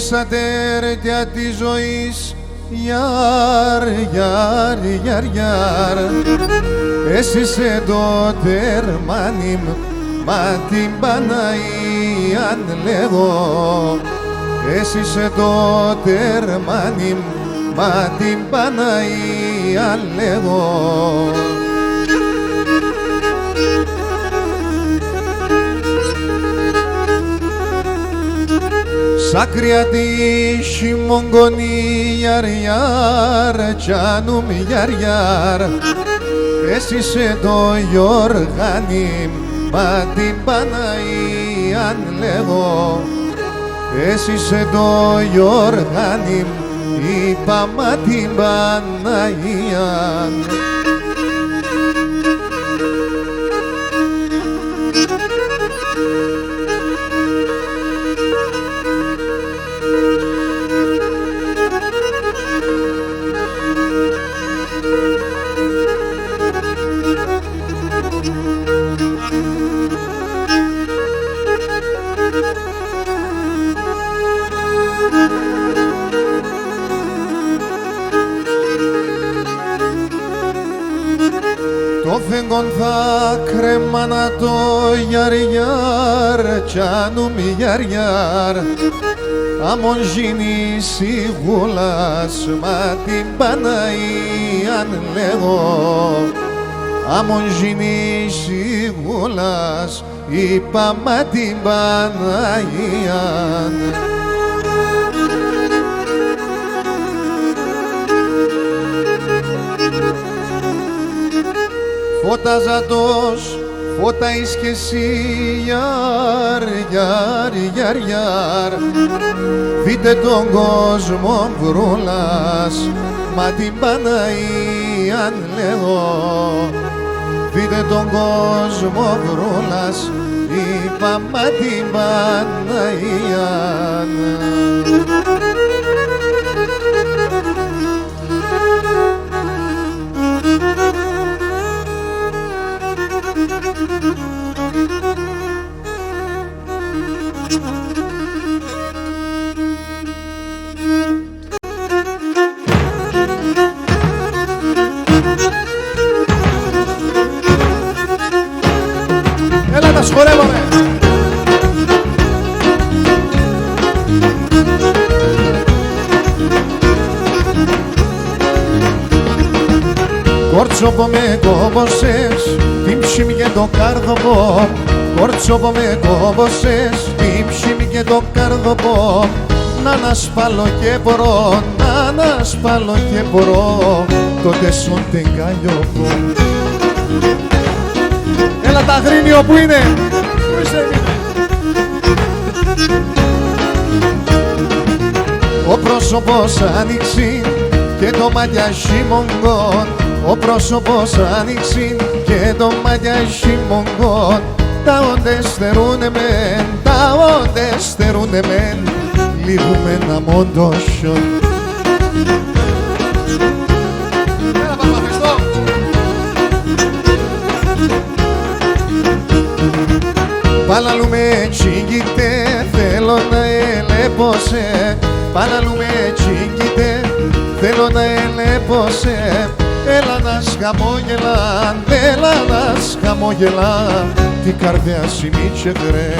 στα τέρτια της ζωής, γιαρ, γιαρ, γιαρ, γιαρ. Έσυσε το τερμάνι μα την Παναγία λέγω. Έσυσε το τερμάνι μα την Παναγία λέγω. Σάκρια τη χειμωγκονή γιαρ, γιαρ, τσάνουμ γιαρ, γιαρ. Έσυσε το Γιοργάνι μα την Παναγία λέγω. Έσυσε το Γιοργάνι, είπα μα την Παναγία. Το φεγγόν θα κρέμανα το γιαρ, γιαρ, τσάνουμ γιαρ, γιαρ. Άμον γίνει σιγούλας μα την Παναγία λέγω. Άμον γίνει σιγούλας, είπα μα την Παναγία. Φωταζατός, φώταεις κι εσύ, γιαρ, γιαρ, γιαρ, γιαρ. Δείτε τον κόσμο βρούλας, μα την Παναγία λέγω. Δείτε τον κόσμο βρούλας, είπα μα την Παναγία. Έλα τα σχορεύαμε! Κόρτσοπο με κόμποσες, την ψήμη και το καρδοπό. Κόρτσοπο με κόμποσες, την ψήμη και το καρδοπό. Να ανασπάλω και μπορώ, να ανασπάλω και μπορώ, τότε σον την καλλιοπώ. Έλα τα αγρίνιο που είναι! Πού είσαι? Ο πρόσωπος άνοιξε και το μάτια χειμωγκόν. Ο πρόσωπος άνοιξε και το μάτια χειμωγκόν. Τα όντες στερούνε μεν, τα όντες στερούνε μεν, λίγουμε να μοντώσουν. Έλα Παπαχριστό! Παλαλούμε τσίγκιτε, θέλω να ελέπωσε. Παλαλούμε τσίγκιτε, θέλω να ελέπωσε. Έλα να σκαμόγελα, έλα να σκαμόγελα, την καρδιά σημίτσε γρέ.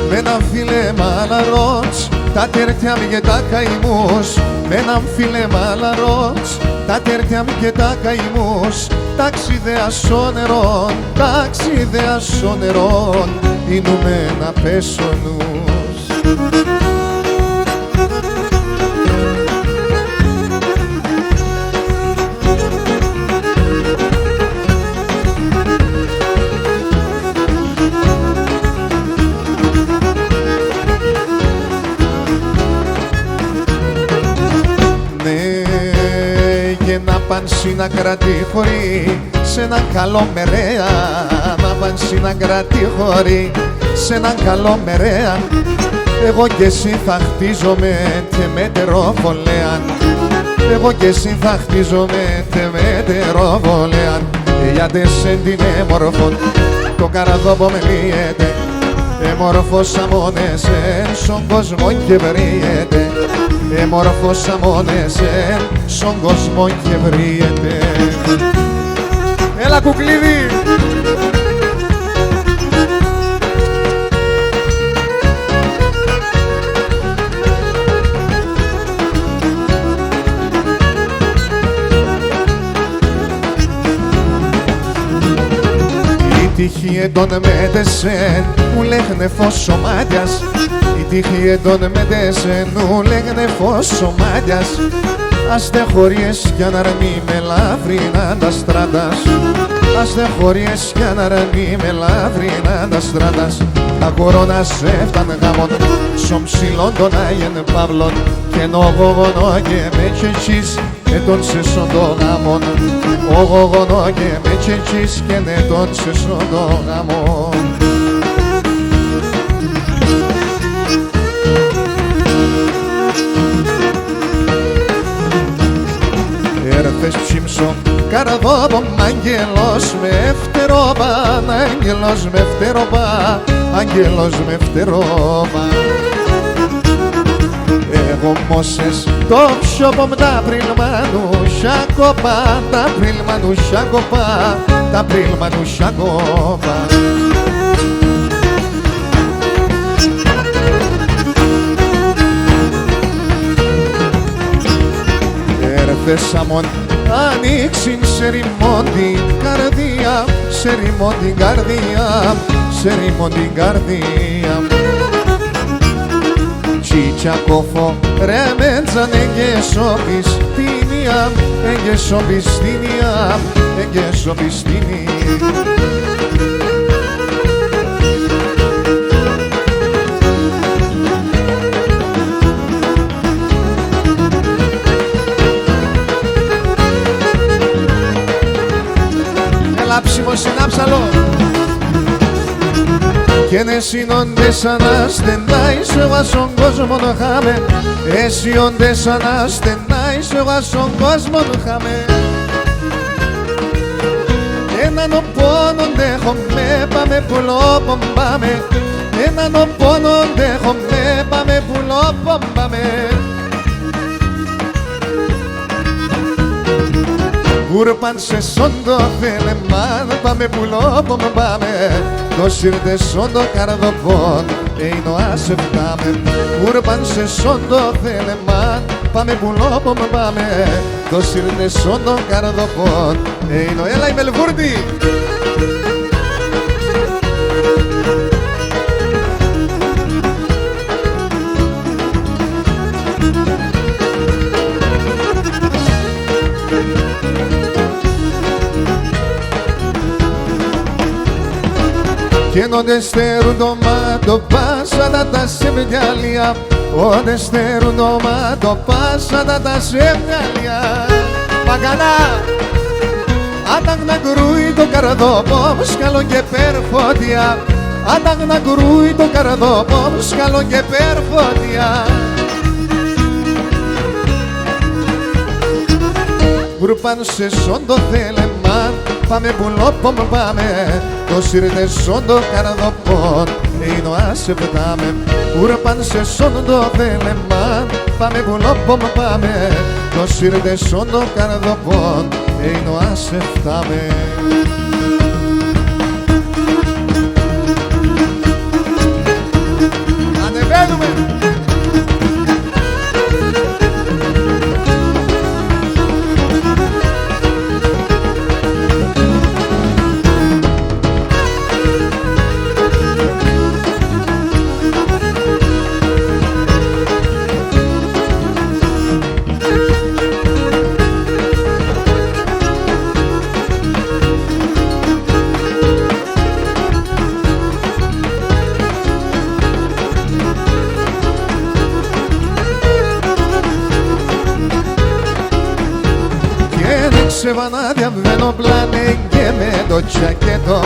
Με έναν φίλε μαλαρός, τα τέρτια μου και τα καημούς. Με έναν φίλε μαλαρός, τα τέρτια μου και τα καημούς. Ταξιδέας ο νερόν, ταξιδέας ο νερόν, είνουμε να πέσω νους. Πάνση να κρατεί χωρί σε έναν καλό μερέα. Να πάνση να κρατεί χωρί σε έναν καλό μερέα. Εγώ κι εσύ θα χτίζομαι και με τεροβολέαν. Εγώ κι εσύ θα χτίζομαι και με τεροβολέαν. γιατί σε την έμορφον το καρδόπο με λύεται. Εμόρφωσα μόνε εσέν στον κόσμο και βρίσκεται. Εμόρφωσα μόνε εσέν στον κόσμο και βρίσκεται. Έλα κουκλίδι! Η τύχη εντών μετεσέν μου λέγνε φως ο μάτιας. Η τύχη εντών μετεσέν μου λέγνε φως ο μάτιας. Αστεχωρίες κι αναρμή με λαύρινα τα στράτας. Αστεχωρίες κι αναρμή με λαύρινα τα στράτας. Τα κορώνα σε έφταν γάμον σον ψηλών των Άγιεν Παύλων και νογογονό και με τσετσίς ετών σε σον το γάμον. Ογογονό και με τσετσίς και ετών σε σον το γάμον. Έρθες ψήμσο καρδόπον άγγελος με φτερόπαν, άγγελος με φτερόπαν, άγγελος με φτερόπαν. Εγώ μόσες το ψώπομ τα πριλμανούσια κοπά, τα πριλμανούσια κοπά, τα πριλμανούσια κοπά. Έρθεσαμον ανοίξην σε ρημόν την καρδία, σε ρημόν την καρδία, σε ρημόν την καρδία. Τσίτσακοφο ρε μέτζαν εγκαισοπιστήνια, εγκαισοπιστήνια, εγκαισοπιστήνια. Λάψιμο συνάψαλο και ναι συνόντες αναστενάεις εγώ στον κόσμο να χάμε. Εσύ όντες αναστενάεις εγώ στον κόσμο να χάμε. Έναν ο πόνον δέχομαι πάμε πουλόπον πάμε. Έναν ο πόνον δέχομαι πάμε πουλόπον πάμε. Ούρπαν σε σόντο θέλεμαν, πάμε πουλόπον πάμε. Το σύρτε σόντο καρδοπόν, εινο άσε φτάμε. Ούρπαν σε σόντο θέλεμαν, πάμε πουλόπον πάμε. Το σύρτε σόντο καρδοπόν, εινο έλα η Μελβούρτη. Και όντε στερούν το μάτο πάσατα τα σεμβιάλια. Όντε στερούν το μάτο πάσατα τα σεμβιάλια. Παγκανά! Άταγνα κρούει το καρδόπο σκαλό και περφώτια. Άταγνα κρούει το καρδόπο σκαλό και περφώτια. Γρουπάν σε σόντο θέλεμαν, πάμε πουλόπον πάμε. Το σύρτε σόντο καρδοπόν, εινο άσε πετάμε. Γρουπάν σε σόντο θέλεμαν, πάμε πουλόπον πάμε. Το σύρτε σόντο καρδοπόν, εινο άσε φτάμε. Ανεβαίνουμε! Εξεβανάδια βαίνω πλάνε και με το τσακέτο.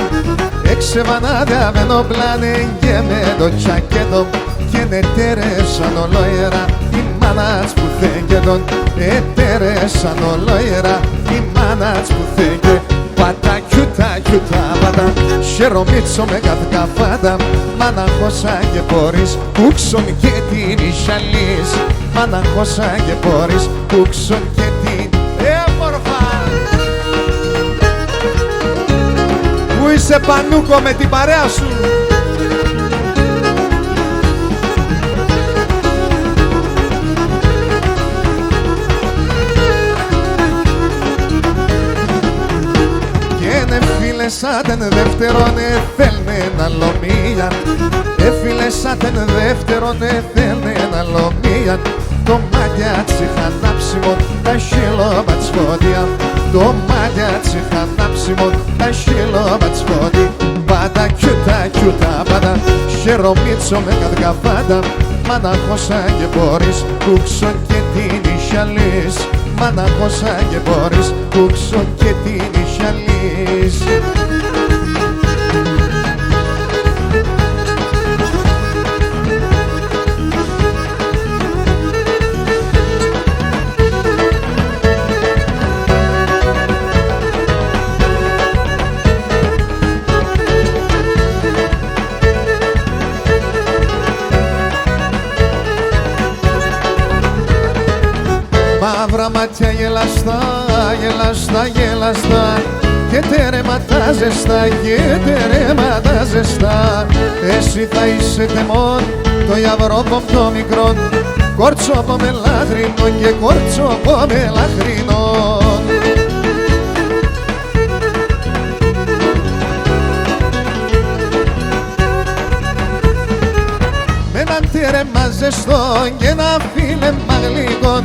Εξεβανάδια βαίνω πλάνε και με το τσακέτο. Και ετέρεσαν ολόιερα η μάνας που θέγγετον. Ετέρεσαν ολόιερα η μάνας που θέγγε. Πάτα κιούτα κιούτα πάτα, χερομίτσο με καυκαφάτα. Μαναχώσα και μπορείς, ούξον και την ισιαλής. Μαναχώσα και μπορείς, ούξον και την έμορφα. Πού είσαι Πανούκο με την παρέα σου? Σαν ten δεύτερον θέλνε να λομίαν. Φίλε σαν ten δεύτερον θέλνε να λομίαν. Το μάτια τσιχα ανάψιμο, τα χείλωμα της φωτιά. Το μάτια τσιχα ανάψιμο, τα χείλωμα της φωτιά. Πάτα κιούτα κιούτα πάτα, χερομίτσο με καυκαβάτα. Μαναχώσα και μπορείς, κούξον και την ισιαλής. Μαναχώσα και μπορείς, κούξον και την ισιαλής. Μαύρα μάτια γελαστά, γελαστά, γελαστά. Και τέρεματα ζεστά, και τέρεματα ζεστά. Εσύ θα είσαι τεμόν, το γιαβρόπο το μικρό. Κορτσόπο με λαχρινό και κορτσόπο με λαχρινό. Με έναν τέρεμα ζεστό και ένα φίλεμα γλυκό.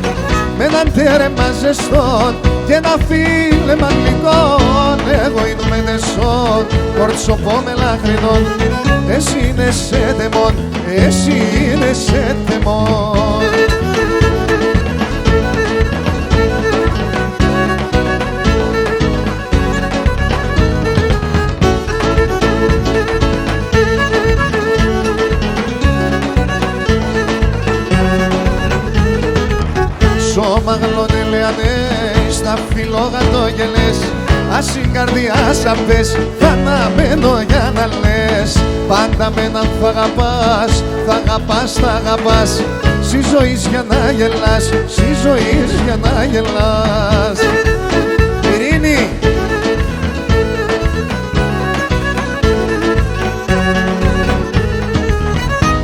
Με έναν τέρεμα ζεστό και ένα φίλεμα γλυκό. Εγώ είμαι δεσόν, κορτσοπό με λαχρινόν. Εσύ είναι σε τεμόν, εσύ είναι σε τεμόν. Σώμα γλωνελεανέ, στα φιλόγατογελές. Ας η καρδιά σαν πες, θα αναμένω για να λες. Πάντα με έναν θα αγαπάς, θα αγαπάς, θα αγαπάς. Στη ζωής για να γελάς, στη ζωής για να γελάς. Ειρήνη!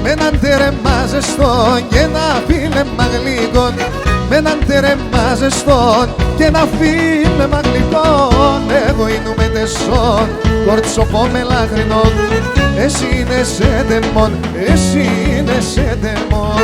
Με έναν τέρεμα ζεστό και ένα φίλεμα γλυκό. Με έναν τέρεμα ζεστό και ένα φίλεμα γλυκό. Εγώ είμαι τεσόν, κορτσοπό με λαχρινόν. Εσύ είναι σε τεμόν, εσύ είναι σε τεμόν.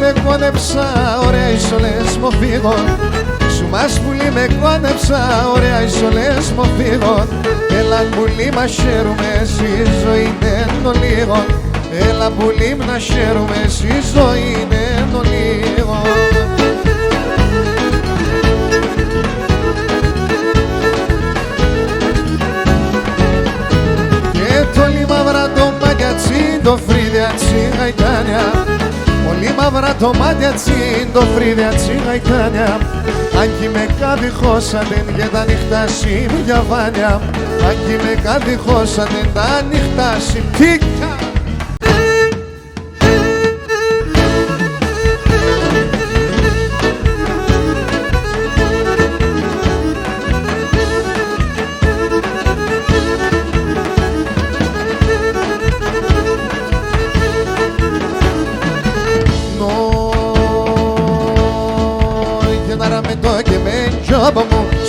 Με κόνεψα, ωραία ισολές μου φύγω. Σου μας πουλί με κόνεψα, ωραία ισολές μου φύγω. Έλα πουλί μα χαίρουμε, στη ζωή είναι το λίγο. Έλα πουλί να χαίρουμε, στη ζωή είναι το λίγο. Και το λιμαύρα το μαγιατσί, το φρύδιατσι γαϊτάνια. Πολύ μαύρα το μάτιατσι, το φρύδιατσι γαϊτάνια. Αν κι με καδιχώσατε για τα νύχτα σημεία βάνια. Αν κι με καδιχώσατε τα νύχτα σημεία.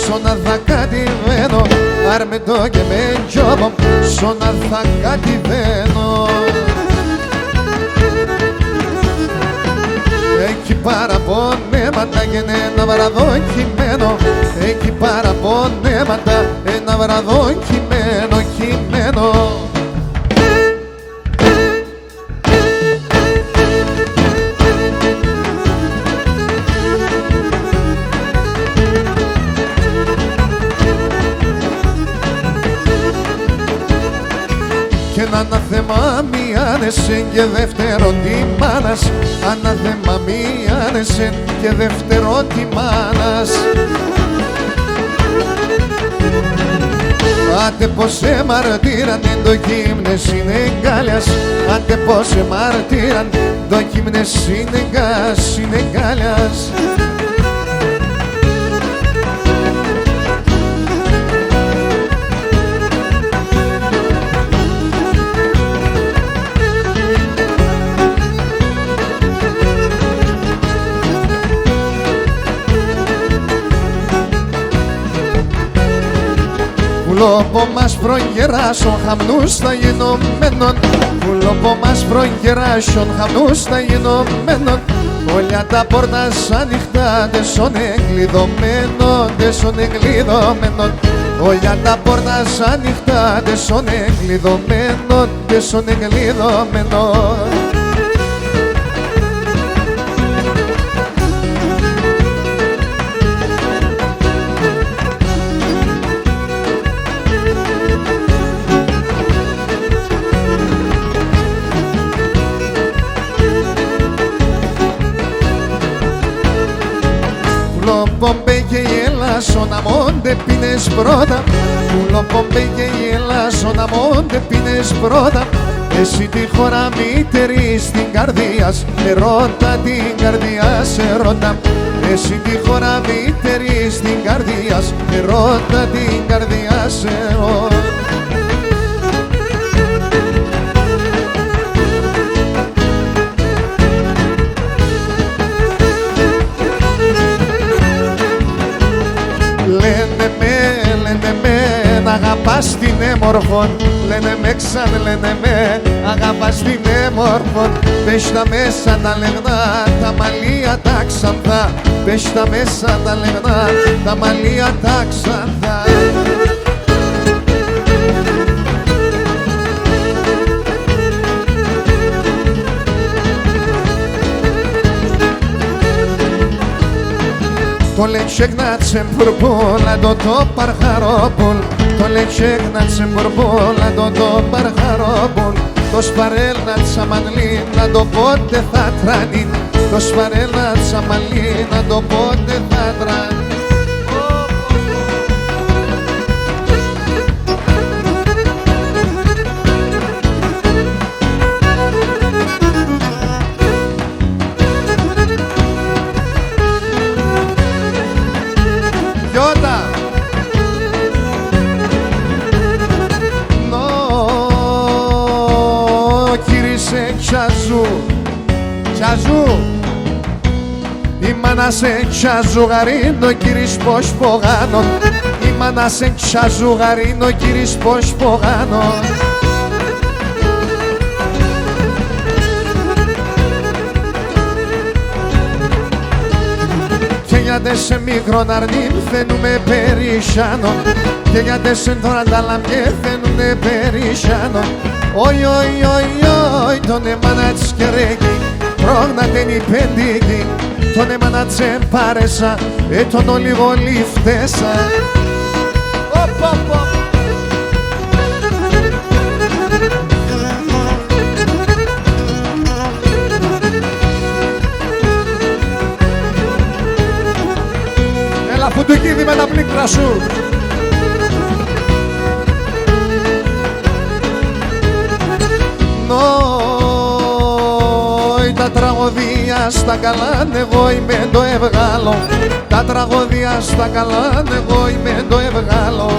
Σώνα θα κατηβαίνω, αρμετώ και με τζόμπο μου. Σώνα θα κατηβαίνω. Εκεί παραπονέματα και ένα βραδό κειμένο. Εκεί παραπονέματα, ένα βραδό κειμένο, κειμένο. Ανάθεμα μη άνεσεν και δεύτερον τη μάνας. Ανάθεμα μη άνεσεν και δεύτερον τη μάνας. Άντε πως μαρτύραν το κύμνες συνεγκάλιας. Άντε πως μαρτύραν το κύμνες συνεγκάλιας. Πουλόπο μας προγεράσον χαμνούς τα γενομένων. Πουλόπο μας προγεράσον χαμνούς τα γενομένων. Όλα τα πόρτας ανοιχτά τεσον εγκλειδωμένων, τεσον εγκλειδωμένων. Όλα τα πόρτας ανοιχτά τεσον εγκλειδωμένων, τεσον εγκλειδωμένων. Πομπέ και η Ελλάσσο να μόντε πίνες πρώτα. Πουλο πομπέ και η Ελλάσσο να μόντε πίνες πρώτα. Εσύ τη χώρα μήτερη στην καρδία σε ρώτα, την καρδιά σε ρώτα. Εσύ τη χώρα μήτερη στην καρδιά σε ρώτα, την καρδιά σε ρώτα. Λένε με, αγαπάς την έμορφον. Λένε με λένε με, αγαπάς την έμορφον. Πες τα μέσα τα λεγνά, τα μαλλία τα ξανθά. Πες τα μέσα τα λεγνά, τα μαλλία τα ξανθά. Το λετσέκ να τσεμπουρμπούλα το παρχαρόπουλ. Το λετσέκ να τσεμπουρμπούλα το παρχαρόπουλ. Το σπαρέλ να τσαμανλί να το πότε θα τρανεί. Το σπαρέλ να τσαμανλί να το πότε θα τρανεί. Τσαζού, η μάνα σε τσαζουγαρίνο κύρις πως πογάνω. Η μάνα σε τσαζουγαρίνο κύρις πως πογάνω. Και γιατί σε μικρόν αρνήμ φαίνουνε περισάνο. Και γιατί σε τώρα τα λαμπιέ φαίνουνε περισάνο. Oi, oi, oi, oi, τον έμανα της κερέκη, πρόγνατεν η πεντίκη. Τον έμανα τσεν πάρεσα, τον όλιγο λιφτέσα. Έλα φουντουκίδι με τα πλήκτρα σου. Τα τραγωδία στα καλά εγώ είμαι το ευγάλο. Τα τραγωδία στα καλά εγώ είμαι το ευγάλο.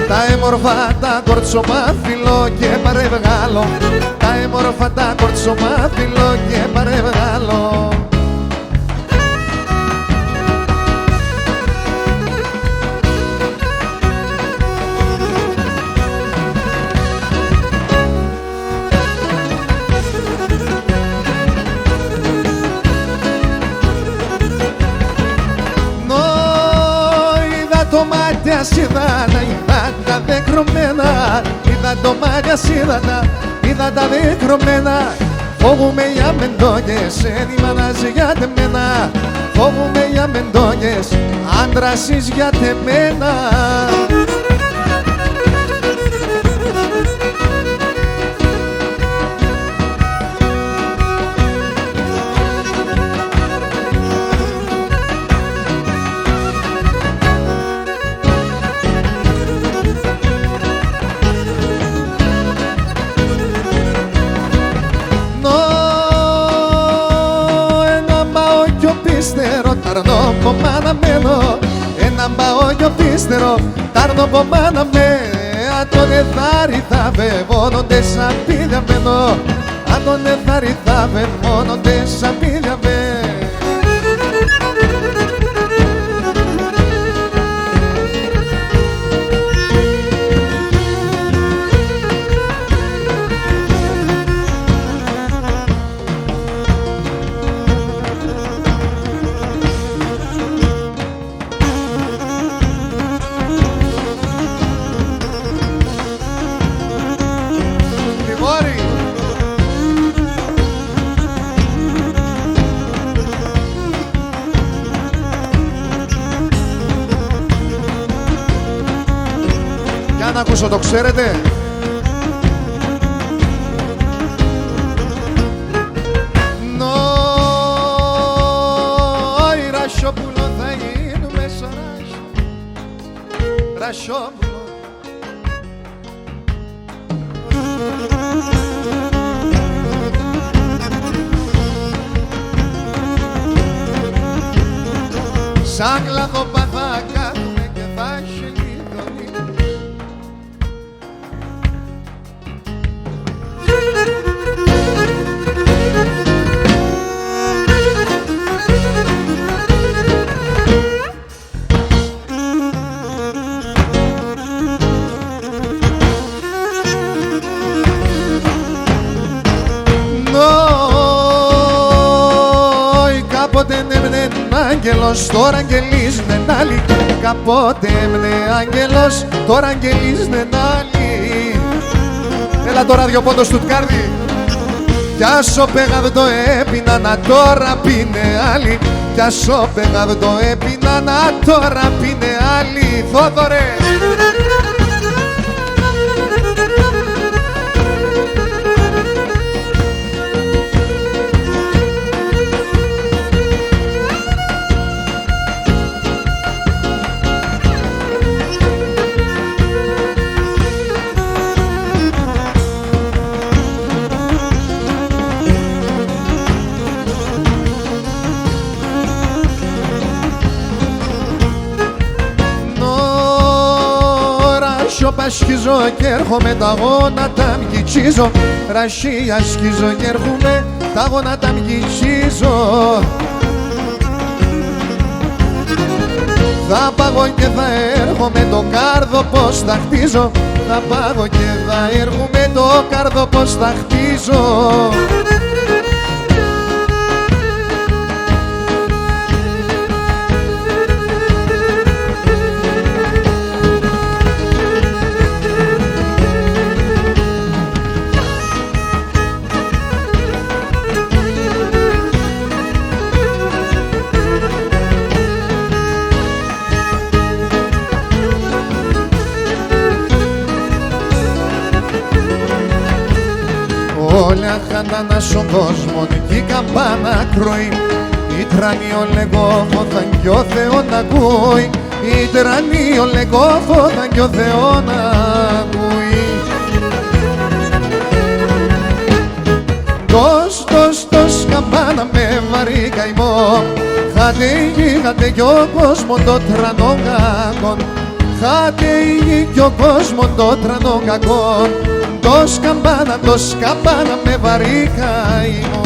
Τα έμορφα τα κορτσομάθυλο και παρευγάλο. Τα έμορφα τα κορτσομάθυλο και παρευγάλο. Είδα τα δεκρωμένα, είδα το μάτια σίδατα, είδα τα δεκρωμένα. Φόβομαι για μεντόγες, εν η μάνας για τεμένα. Φόβομαι για μεντόγες, άντρας εις για τεμένα. από μάνα μένω, έναν παόγιο πίστερο, τάρνω από μάνα με. Αν τον εθάρι θα βεβώνονται σαν πίδια μένω, αν τον εθάρι θα βεβώνονται σαν πίδια με. Για να ακούσω, το ξέρετε? Νόι Ρασιόπουλο θα γίνουμε σωράς, Ρασιόπουλο. Σαν κλαδοπαθά κάθομαι και θα έχει λιδονή. Κάποτε έμενε άγγελος, τώρα αγγελίζουνε άλλη. Κάποτε έμενε άγγελος, τώρα αγγελίζουνε άλλη. Έλα τώρα δυο πόντος Στουτγκάρδη. Κι άσο πέγα δεν το έπινα, να τώρα πίνε άλλη. Κι άσο πέγα δεν το έπινα, να τώρα πίνε άλλη. Θόδωρε! Ασχίζω και έρχομαι, τα γόνατα μγιτσίζω. Ρασί ασχίζω και έρχομαι, τα γόνατα μγιτσίζω. Θα πάγω και θα έρχομαι, το κάρδο πως θα χτίζω. Θα πάγω και θα έρχομαι, το κάρδο πως θα χτίζω. Όλα χάνανα στον κόσμο κι η καμπάνα κρούει. Η τρανίο λεγόφωταν κι ο Θεός να ακούει. Η τρανίο λεγόφωταν κι ο Θεός να ακούει. Τος καμπάνα με βαρύ καημό. Χάτε η γη, χάτε κι ο κόσμο το τρανό κακόν. Χάτε η γη κι ο κόσμο το τρανό κακόν. Το σκαμπάνα με βαρύ καημό.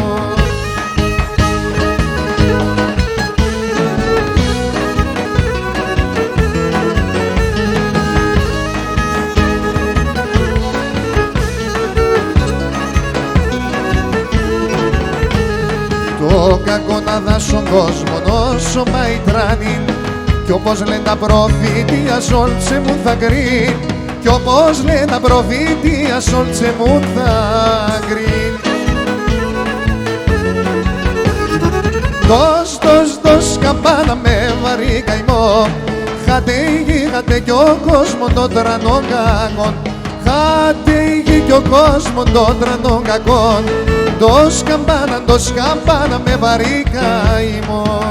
Το κακό να δά στον κόσμο νόσο μάει τράνει. Κι όπως λένε τα προφήτια σόλτσε μου θα κρίνει. Κι όπως λένε τα προφήτια σόλτσε μου θα κρίνει. Δώσ' καμπάνα με βαρύ καημό. Χάτε η γη, χάτε κι ο κόσμο το τρανό κακόν. Χάτε η γη κι ο κόσμο το τρανό κακόν. Δώσ' καμπάνα με βαρύ καημό.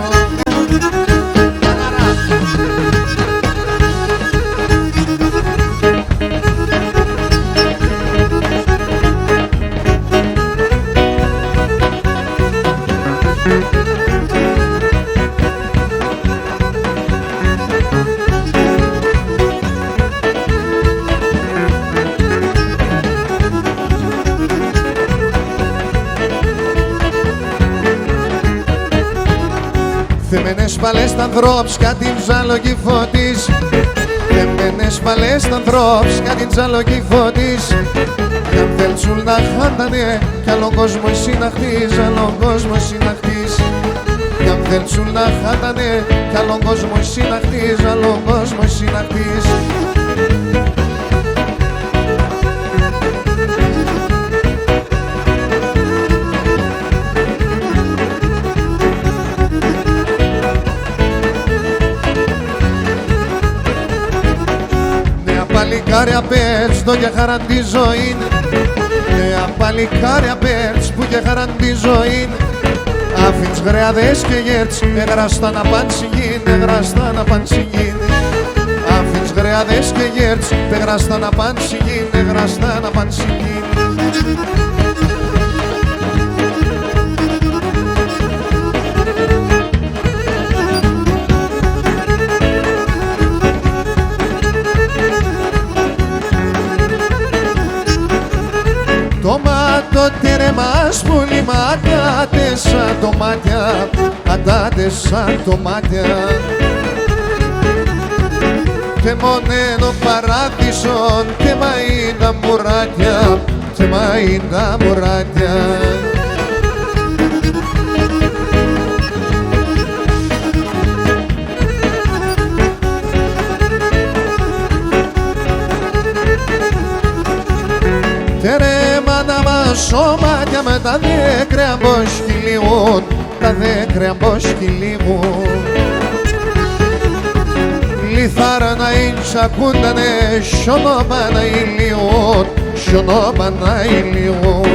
παλές τα ανθρώπους κάτι ψαλογή φωτής. Δεμένες παλές τα ανθρώπους κάτι ψαλογή φωτής. Κι αν θέλουν να χάντανε κι άλλον κόσμο εσύ να χτίς, άλλον κόσμο εσύ να χτίς. Κι αν θέλουν να χάντανε κι άλλον κόσμο εσύ να χτίς, άλλον κόσμο εσύ να χτίς. Παλικάρια πέρς, το και χαράν τη ζωή. Νέα παλικάρια πέρς, που και χαράν τη ζωή. Αφήνς γρεάδες και γέρτς, εγραστά να παν σιγήν, εγραστά να παν σιγήν. Αφήνς γρεάδες και γέρτς, εγραστά να παν σιγήν, εγραστά να παν σιγήν. Το τέρεμας που λιμάται σαν τομάτια, αντάτε σαν τομάτια. Και μονένο παράδεισον και μαΐντα μουράτια, και μαΐντα μουράτια. Σώματια με τα δέκρυα πως κυλίγουν, τα δέκρυα πως κυλίγουν. Λιθάρα να εισακούντανε, σιωνόπα να ηλίουν, σιωνόπα να ηλίουν.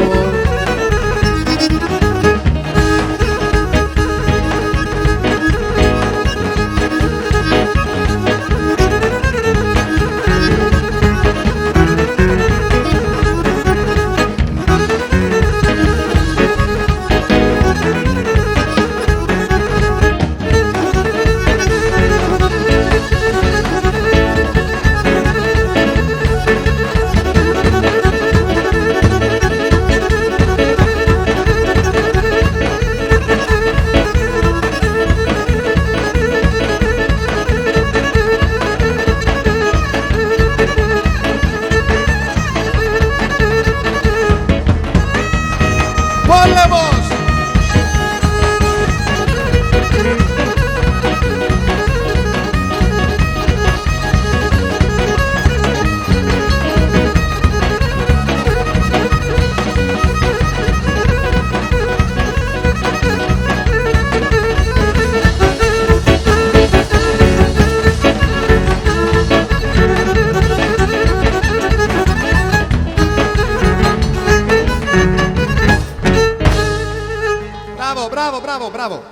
Μπράβο.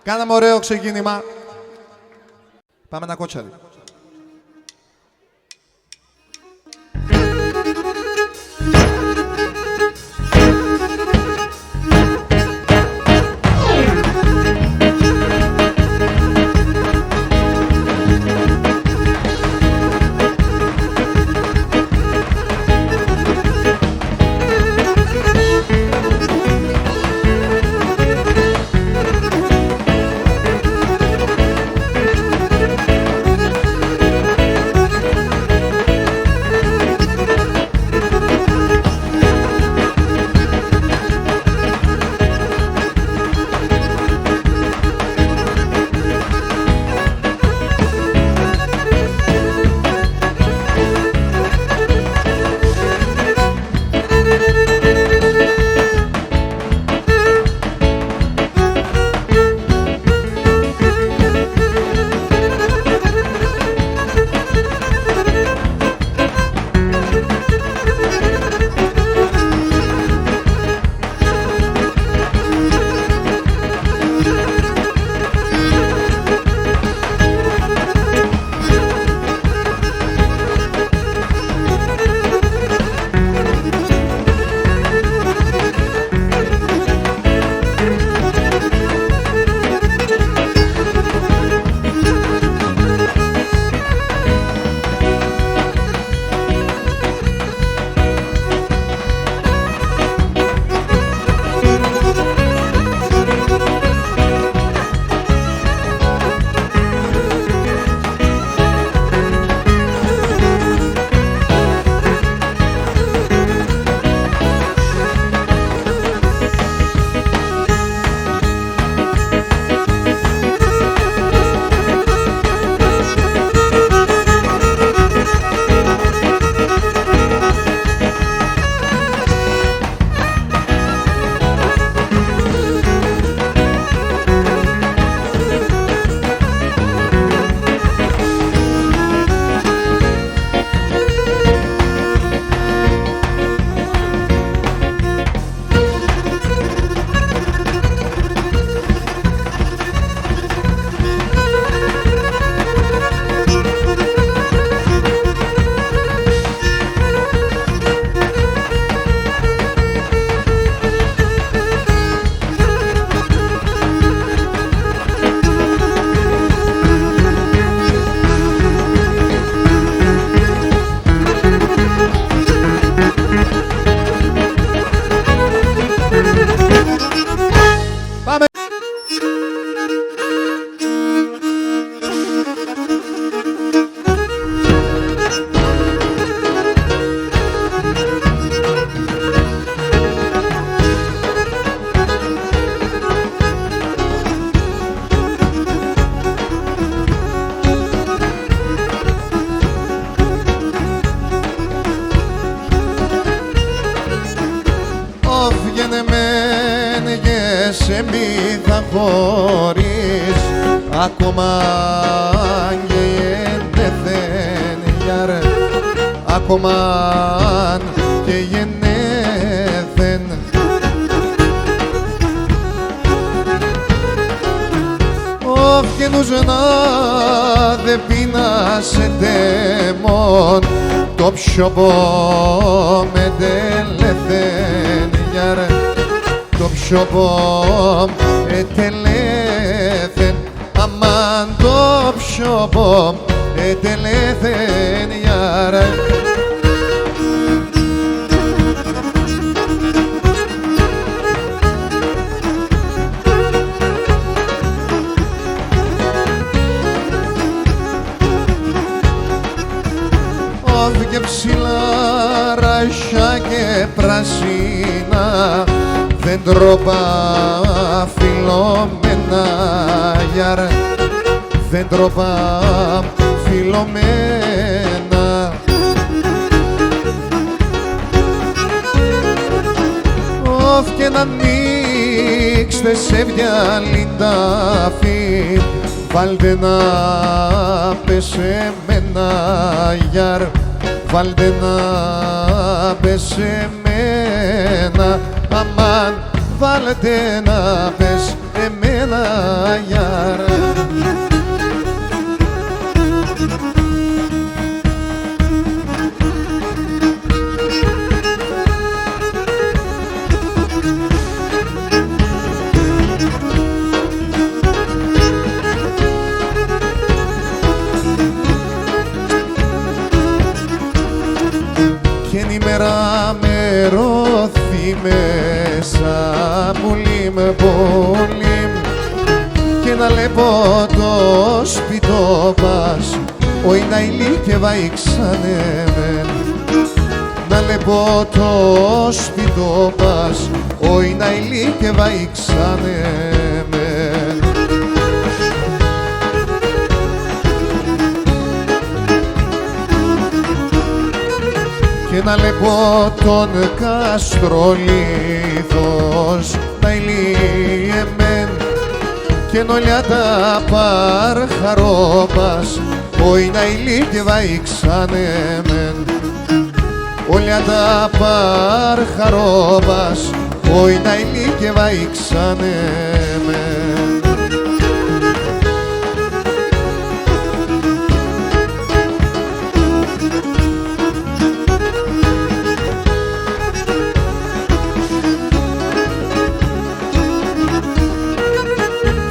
Κάναμε ωραίο ξεκίνημα. Πάμε ένα κότσαρι. σε μη θα χωρίς ακόμα γεννήθεν γιαρ, ακόμα και γεννήθεν. Ο φκενούς να δε πείνασε τέμον, το πιο με τελεθεν γιαρ, το πιο τελεθεν, αμάν το πιο τελεθεν γιαρ. Και ψηλά ράσια και πράσινα δέντροπα φυλλωμένα γιαρ, δέντροπα φυλλωμένα. Ωφ και να ανοίξτε σε βιαλιντάφι, βάλτε να πέσει εμένα γιαρ, βάλτε να πες εμένα, αμάν βάλτε να πες εμένα γιαρ. Κι ημέρα με ρώθη μέσα πολύ με πολύ, και να λέπω το σπιτό πας, όι να ηλίκευα ήξανεμεν. Να λέπω το σπιτό πας, όι να ηλίκευα ήξανεμεν. Και να λεπώ τον καστρολίθος να ηλίεμεν, και νολιά τα παρχαρόπας, όι να ηλίκευα ήξανεμεν. Όλια τα παρχαρόπας, όι να ηλίκευα ήξανεμεν.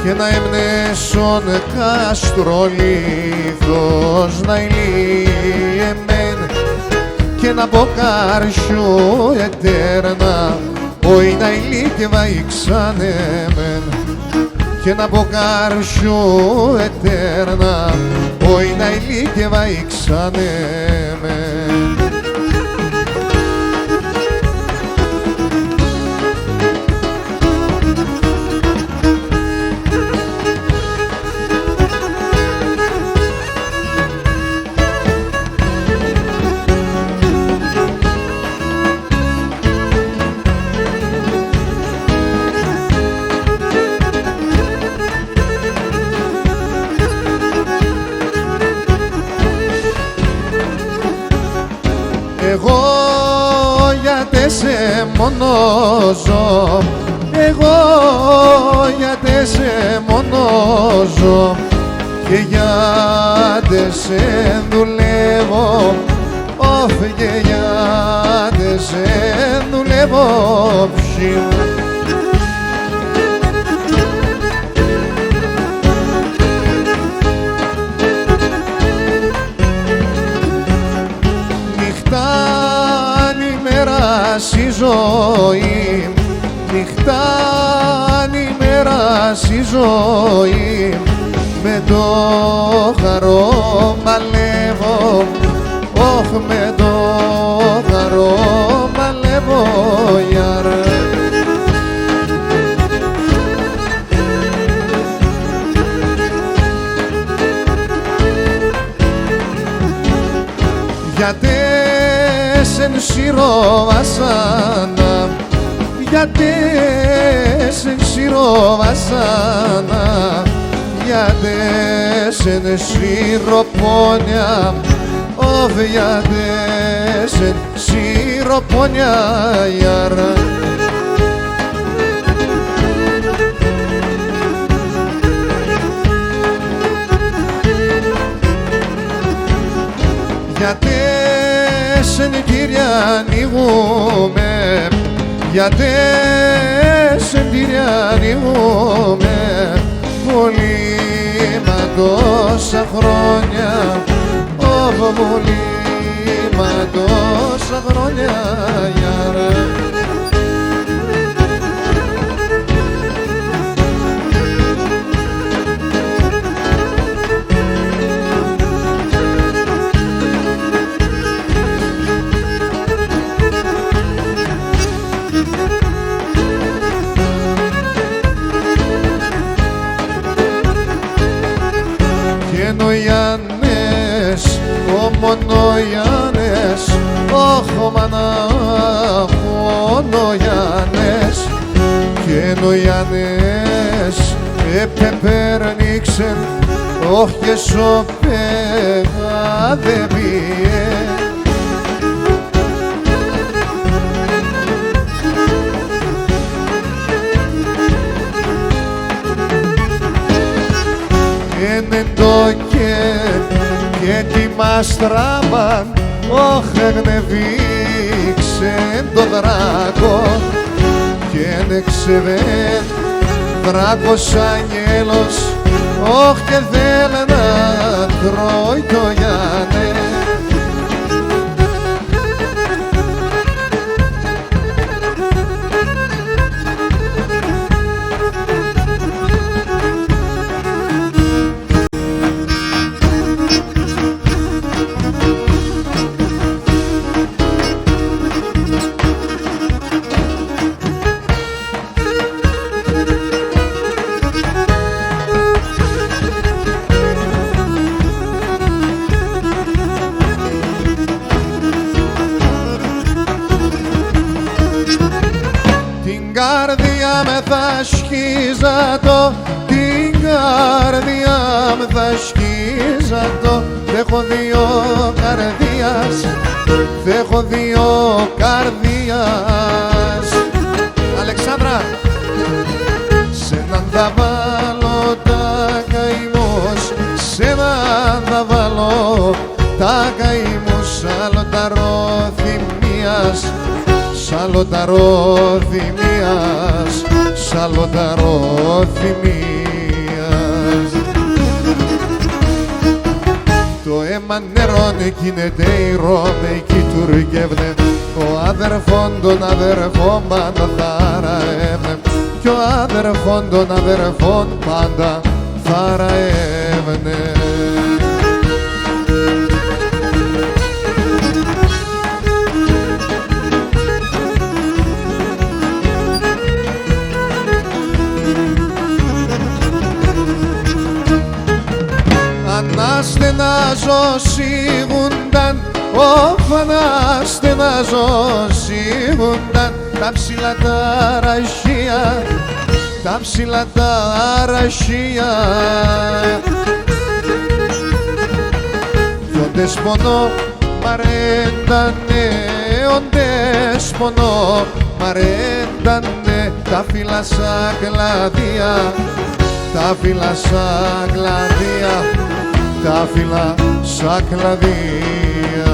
Και να έμνεσον καστρολίθος να ηλίεμεν, και να μποκάρσιο ετέρνα, όι να ηλίκευα ήξανεμεν. Και να μποκάρσιο ετέρνα, όι να ηλίκευα ήξανεμεν. Εγώ γιατί σε μονόζω, εγώ γιατί σε μονόζω, και γιατί σε δουλεύω, όφ και γιατί σε δουλεύω ψη. Στη ζωή, νυχτάνει μέρα στη ζωή, με το χαρό παλεύω, όχ με το χαρό παλεύω γιαρ. Γιατί σεν σειρό βασάνα, γιατί σε σιροβασάνα, γιατί σε σιροπόνια, γιατί σε σιροπόνια, γιάρα. Γιατί σε νητήρια ανοίγουμε, γιατί σε νητήρια ανοίγουμε, πολύ μα τόσα χρόνια, πολύ μα τόσα χρόνια, γιάρα. Ο Ιάννης, ο μόνο Ιάννης, όχ μάνα, μόνο Ιάννης. Και ο Ιάννης επεπέρνηξε, όχ και σωπέγα δε πιέ. Και τη μαστράβαν, όχ εγνεβήξε το δράκο και ένεξε δράκος αγγέλος, όχ και θέλε να τρώει το Γιάννη. Την καρδιά με θα σκίζατο, την καρδιά με θα σκίζατο. Θ' έχω δύο καρδίας, θ' έχω δύο καρδίας. Αλεξάνδρα, σ' έναν θα βάλω τα καημούς, σ' έναν θα βάλω τα καημούς. Άλλο ταρό θυμίας, σ' άλλο ταρό θυμίας, σ' άλλο ταρό θυμίας. Το αίμα νερώνει, γίνεται ηρώμε, εκεί τουργεύνε. Ο αδερφόν τον αδερφόν πάντα θαραεύνε, κι ο αδερφόν τον αδερφόν πάντα θαραεύνε. Αναστενάζω σίγουνταν, αναστενάζω σίγουνταν τα ψηλά τα ραχεία, τα ψηλά τα ραχεία. Κι ο δεσπονό μαρέντανε, ο δεσπονό μαρέντανε τα φύλλα σαν κλαδία, τα φύλλα σαν κλαδία, τα φύλλα σαν κλαδία.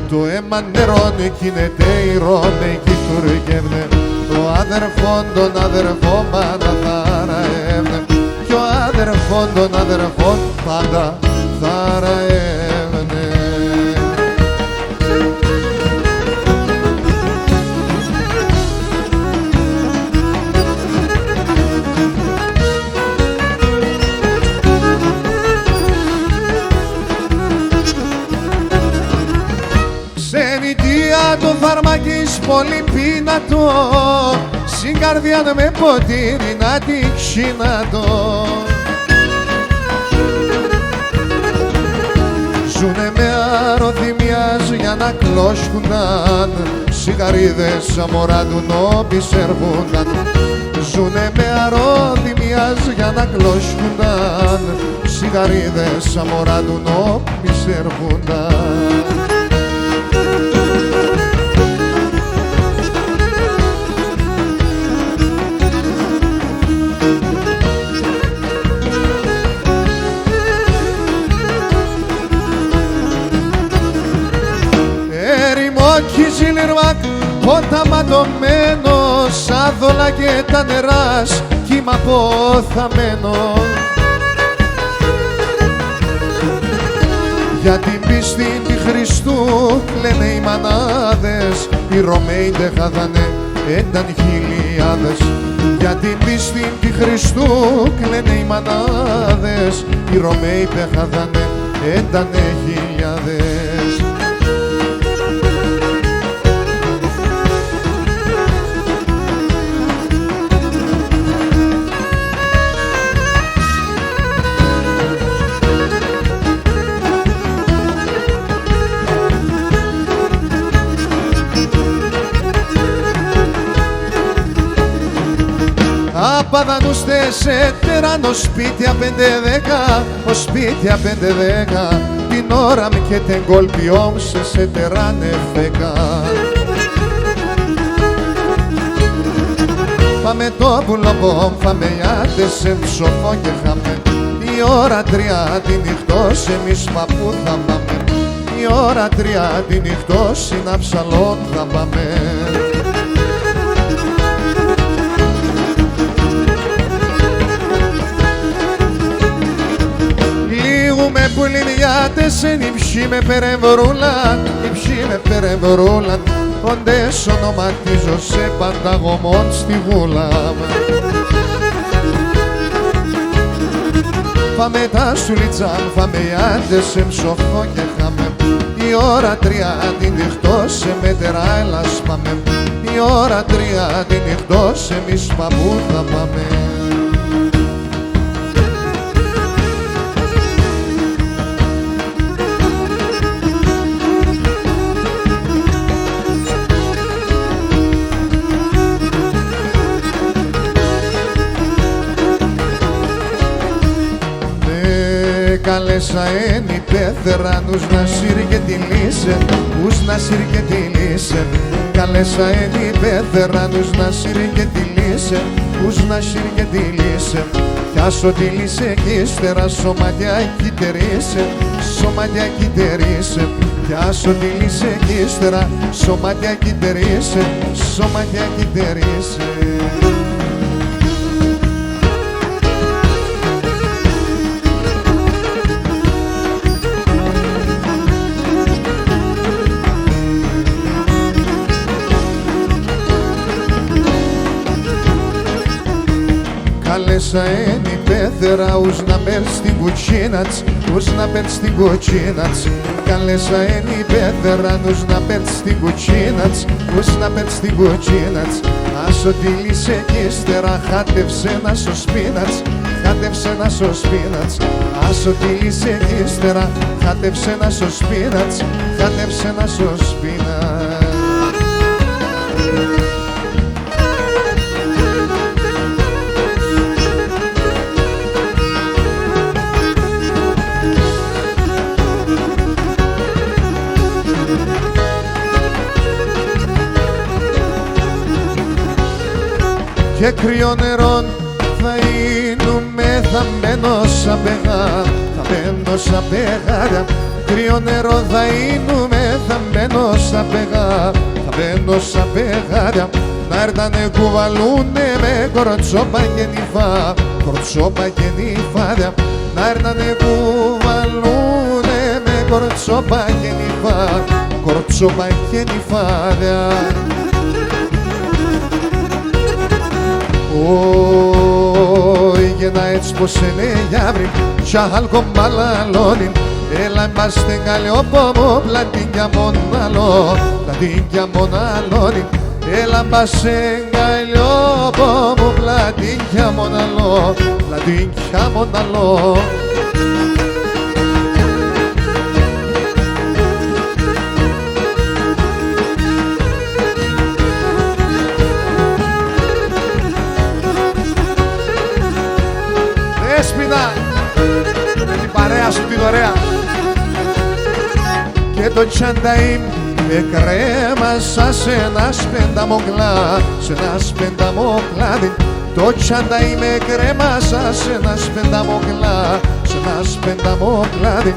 Το αίμα νερώνει, γίνεται ηρώμε, εκεί τουργεύνε. Ο αδερφόν τον αδερφόν πάντα θαραεύνε, κι ο αδερφόν τον αδερφόν πάντα θαραεύνε. Ξενιτία το φαρμακής πολύ πίνατο, στην καρδιά με ποτήρι να τη ξυνατώ. Ζουνε με αρωθυμιάς για να κλώσκουναν, σιγαρίδες αμορά του νόπι σερβούνταν. Ζουνε με αρρώδημιας για να κλώσκουνταν, σιγαρίδες αμορά του νόπι σερβούνταν. Ζιλιρμάκ, πότα ματωμένος, άδολα και τα νεράς, κύμα αποθαμένο. Για την πίστη τη Χριστού λένε οι μανάδες, οι Ρωμαίοι δεν χάδανε, ήταν χιλιάδες. Για την πίστη τη Χριστού λένε οι μανάδες, οι Ρωμαίοι δεν χάδανε, ήταν χιλιάδες. Απαδανούστε σε τεράνο σπίτια 5-10, ο σπίτια 5-10, την ώρα με και την κολπιόμσε σε τεράνε φέκα. Πάμε το πουλοπόμ, φάμε ιάτες σε ψωφό και χάμε. Η ώρα 3 τη νυχτός, εμείς παππού θα πάμε. Η ώρα 3 τη νυχτός, είναι αψαλόν θα πάμε. Με πουλινιάτες εν υψή με περεμβρούλαν, υψή με περεμβρούλαν, οντές ονοματίζω σε πανταγωμόν στη βούλα. Φάμε τα σουλιτσάν, φάμε ιάτες σε ψοφό και χάμε. Η ώρα 3 την νυχτός σε μετερά έλας πάμε. Η ώρα 3 την νυχτός εμείς παππού θα πάμε. Καλέσα εν οι πέθερανους να σύρ τη λύσε, ους να σύρ τη λύσε. Καλέσα εν οι πέθερανους να σύρ τη λύσε, ους να σύρ τη λύσε. Κι άσο τη λύσε κι ύστερα σωματιά κυτερίσε, σωματιά κυτερίσε. Κι άσο τη λύσε κι ύστερα σωματιά κυτερίσε, σωματιά κυτερίσε. Καλέσα εν η πέθερα ους να παίρνει στην κουτσίνατς, ους να παίρνει στην κουτσίνατς. Καλέσα εν η πέθερα ους να παίρνει στην κουτσίνατς, ους να παίρνει στην κουτσίνατς. Άσο τη λύσε κι ύστερα χάτευσε να σω σπίνατς, χάτευσε να σω σπίνατς. Άσο τη λύσε κι ύστερα χάτευσε να σω σπίνατς, χάτευσε να σω σπίνατς. Και κρύο νερόν θα είνουμε, θα μένω σαν πεγά, θα μένω σαν πεγάρια. Κρύο νερό θα είνουμε, θα μένω σαν πεγά, θα μένω σαν πεγάρια. Να έρθανε κουβαλούνε με κορτσόπα και νυφά, κορτσόπα και νυφάδια. Να έρθανε κουβαλούνε με κορτσόπα και νυφά, κορτσόπα και νυφάδια. Γένα έτσι πως είναι γιάβρι κι άλκο μαλαλώνει. Έλα είμαστε καλιόπομο πλατίνια μοναλό, πλατίνια μοναλώνει. Έλα είμαστε καλιόπομο πλατίνια μοναλό, πλατίνια μοναλό. το τσανταΐμ εκρέμασα σε ένα σπενταμοκλά, σε ένα σπενταμοκλάδι. Το τσανταΐμ εκρέμασα σε ένα σπενταμοκλά, σε ένα σπενταμοκλάδι.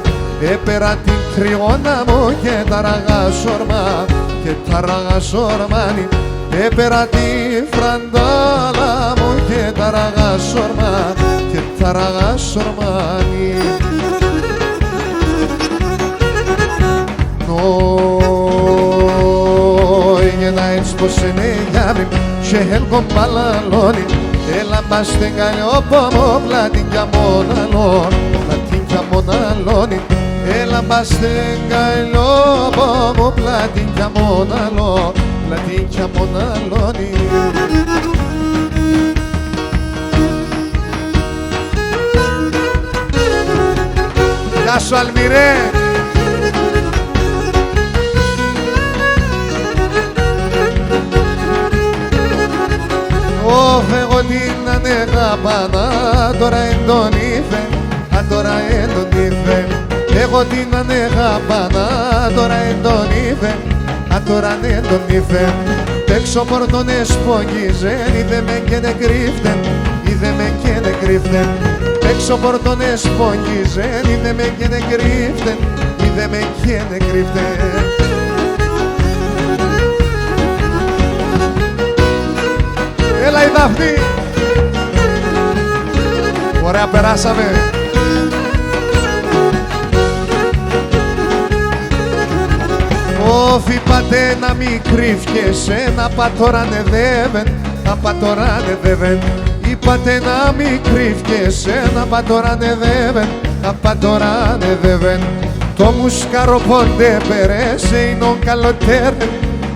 Έπερα την κρυώνα μου και τα ραγασόρμα, και τα ραγασόρμανι. Έπερα τη φραντάλα μου και τα ραγασόρμα, και τα ραγασόρμανι. Νόηγενα έτσι πως είναι γιάβρι και έλκον παλαλώνει. Έλα μπας στην καλλιόπο πλάτη κι αμοναλών, πλάτη κι αμοναλώνει. Έλα μπας στην καλλιόπο μου πλάτη κι αμοναλών, πλάτη κι αμοναλώνει. Γεια σου Αλμυρέ! Εγώ την ανεγάπανα, τώρα εν τον ήφε, τώρα εν τον ήφε. Εγώ την ανεγάπανα, τώρα εν τον ήφε, τώρα εν τον ήφε. Έξω πορτώνες πόγγιζεν, είδε με και νεκρύφτεν, είδε με και νεκρύφτεν. Έξω πορτώνες πόγγιζεν, είδε με και νεκρύφτεν, είδε με και νεκρύφτεν. Έλα η Δάφνη! Ωραία περάσαμε! Όφι πατέ να μη κρύφκεσαι, να πατορανεδεύεν, να πατορανεδεύεν. Είπατε να μη κρύφκεσαι, να πατορανεδεύεν, να πατορανεδεύεν. Το μουσκάρο πόντε περέσε, είναι καλοτέρεν,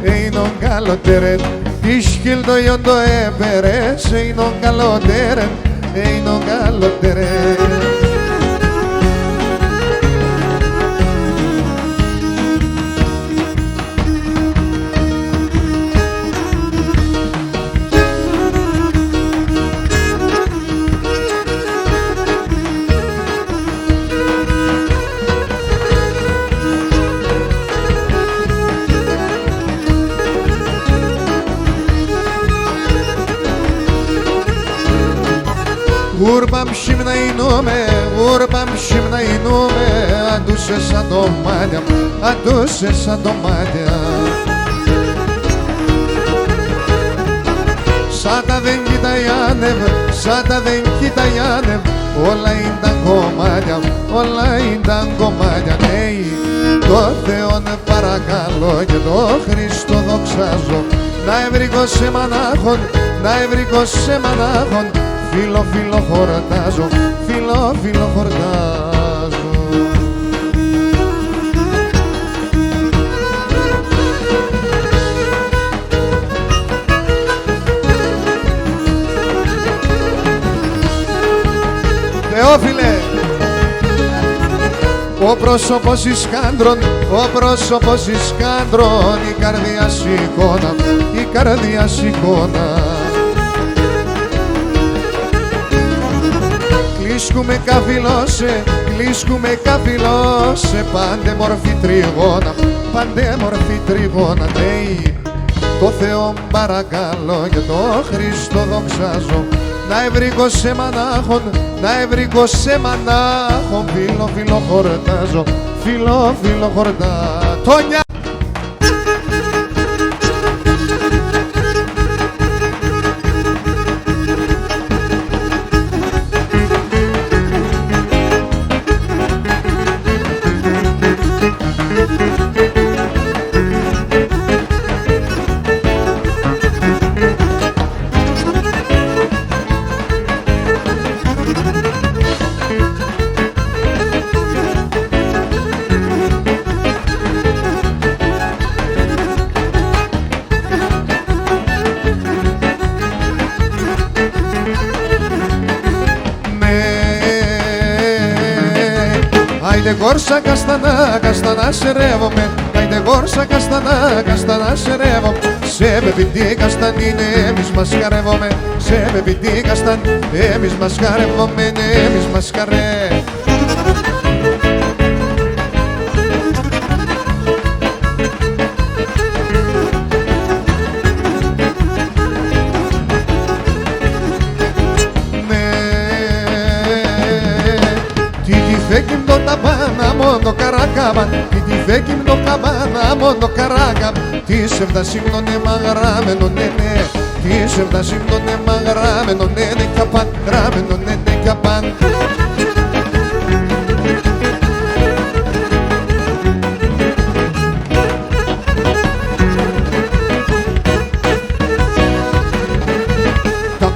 είναι καλοτέρεν. Ischil do io do ebere, se non calodere, e non calodere. Urban shimna inume, urban shimna inume, aduse sa domadja, aduse sa domadja. Sada δεν κοιταγιάνευ, sada δεν κοιταγιάνευ, όλα ήταν κομμάτια, όλα ήταν κομμάτια. Ναι, το Θεόν παρακαλώ και το Χριστό δοξάζω, να ευρυγώ σε μονάχον, να ευρυγώ σε μονάχον. Φίλο, φίλο χορτάζω, φίλο, φίλο χορτάζω. Θεόφιλε, ο πρόσωπος εις κάντρον, ο πρόσωπος εις κάντρον, η καρδιά σου εικόνα, η καρδιά σου εικόνα. Κλίσκουμε καφυλώσε, κλίσκουμε καφυλώσε, πάντε μορφή τριγώνα, πάντε μορφή τριγώνα. Ναι, το Θεό παρακαλώ και το Χριστό δοξάζω, να ευρύγω σε μονάχον, να ευρύγω σε μονάχον. Φίλο, φίλο χορτάζω, φίλο, φίλο χορτάζω. Άιντε γόρσα καστανά, καστανά σερεύομαι. Άιντε γόρσα καστανά, καστανά σερεύομαι. Σε πεπιτή καστανίνε, εμείς μας χαρεύομαι. Σε πεπιτή κασταν, εμείς μας χαρεύομαι, εμείς μας χαρεύομαι. feki mdota bana mondo karakaba Kiti feki mdoka bana mondo karakaba Ti sevda simnone magrame no nene Ti sevda simnone magrame no nene kapan Rame no nene kapan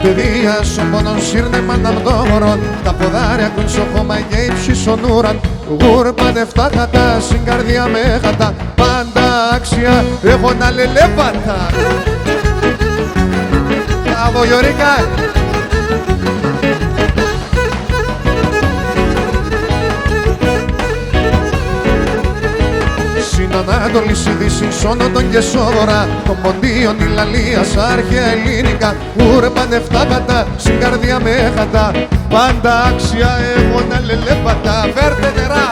Παιδεία σου μόνον σύρνε μαναμδόμορον Τα ποδάρια ακούν στο χώμα και ύψισον ουραν Γούρπανε φτάχατα, στην καρδιά με χατά Πάντα άξια, έχω να λελέπατα Μπράβο Γιωρίκα! Στην Ανάτολη, στη Δύση, σώνοντον και σόδωρα των ποντίων η Λαλίας, αρχαία ελληνικά Ούρπανε φτάκατα, στην καρδιά με χατά Πάντα άξια, εγώ να λελέπατα Φέρτε νερά!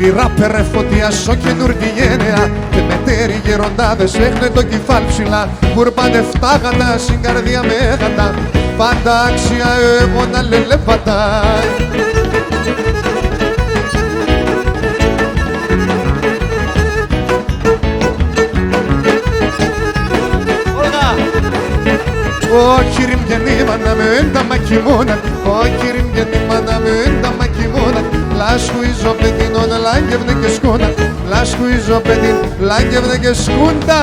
Η ράπερε φωτιά στο καινούργη γένεα Και μετέρι γεροντάδες έχουνε το κεφάλι ψηλά Κουρπάνε φτάγατα, στην καρδιά με γατά Πάντα άξια εγώ να λελέπατα Όχι ριμ γεννήμα να με έντα μακιμούνα Όχι ριμ γεννήμα να με έντα μακιμούνα Λάσκου ιζοπετίνον λάγγευνε και σκούνα Λάσκου ιζοπετίν λάγγευνε και σκούντα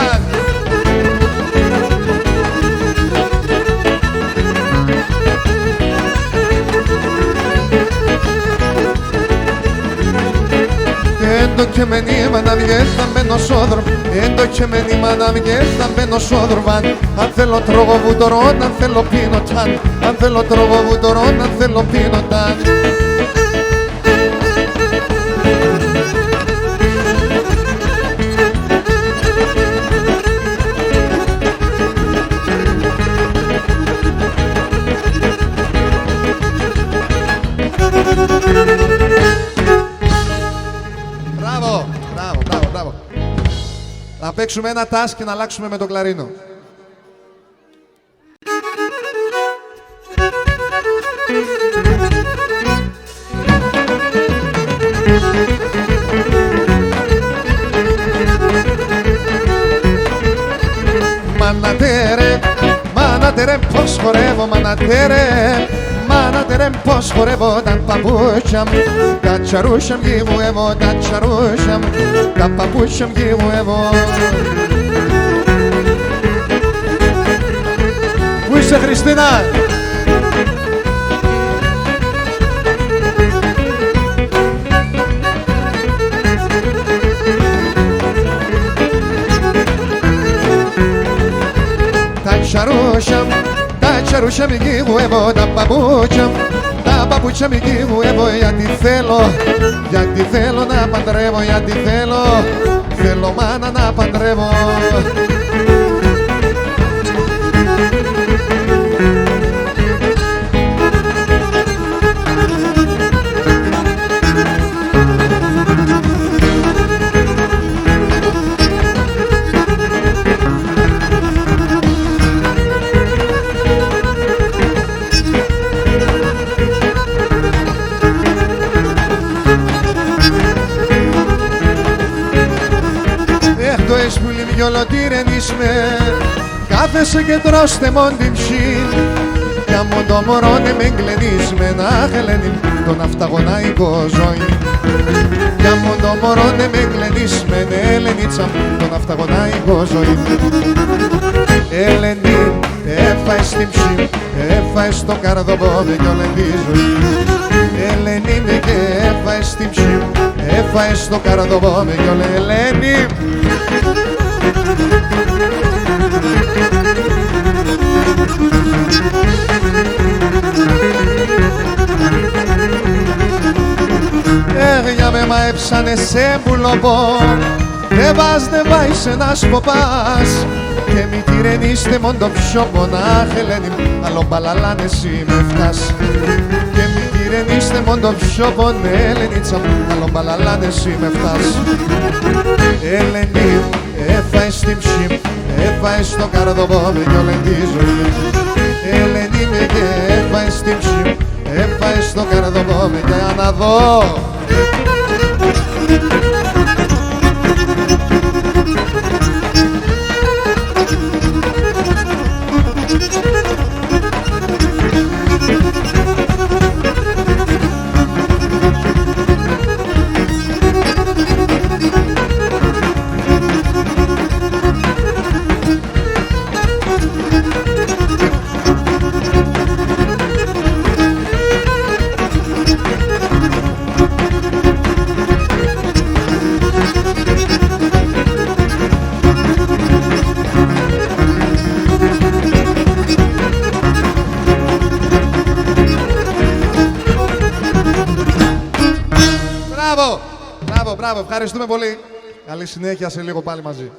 Έντο και με νήμα να βγες να μπαίνω σόδρο Έντο και με νήμα να βγες να μπαίνω σόδρο Αν θέλω τρώγω βουτορών, αν θέλω πίνω ταν Αν θέλω τρώγω βουτορών, αν θέλω πίνω ταν Μπράβο. Να παίξουμε ένα τάσκ και να αλλάξουμε με το κλαρίνο. Μάνατερε πως χορεύω, μάνατερε πως χορεύω τα παπούτσια μου Τα τσαρούσια μου γυμουεύω, τα τσαρούσια μου Τα παπούτσια μου γυμουεύω Πού είσαι Χριστίνα? Τα τσαρούσια μου γυμουεύω, τα παπούτσια μου γυμουεύω Γιατί θέλω να παντρεύω, γιατί θέλω μάνα να παντρεύω Κάθεσαι και τρώστε μόν την ψήν Κι αμόν το μωρό ναι με γκλενείς με να χελένει τον αυταγωναϊκό ζωή Κι αμόν το μωρό ναι με γκλενείς με Ελενίτσα τον αυταγωναϊκό ζωή Ελενή έφαε στην ψήν, έφαε στο καρδοπόδι κι όλη τη ζωή Ελενή με και έφαε στην ψήν, έφαε στο καρδοπόδι κι όλη Ελένη Για με μαέψανε σε μπουλοπό Δεν πας, δεν πάεις ένας ποπάς Και μη τυρενείστε μον το ψιόπο να χελένει Άλλο μπαλαλάνε εσύ με φτάς Και μη τυρενείστε μον το ψιόπο ναι Ελενίτσα μου Άλλο μπαλαλάνε εσύ με φτάς Ελενή Έφαε στην ψη, έφαε στο καρδοπόδι κι όλη τη ζωή. Ελένη με και έφαε στην ψη, έφαε στο καρδοπόδι κι να δω. Μπράβο, ευχαριστούμε πολύ. Καλή συνέχεια, σε λίγο πάλι μαζί.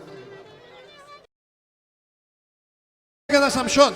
Έκανα Σαμψόν.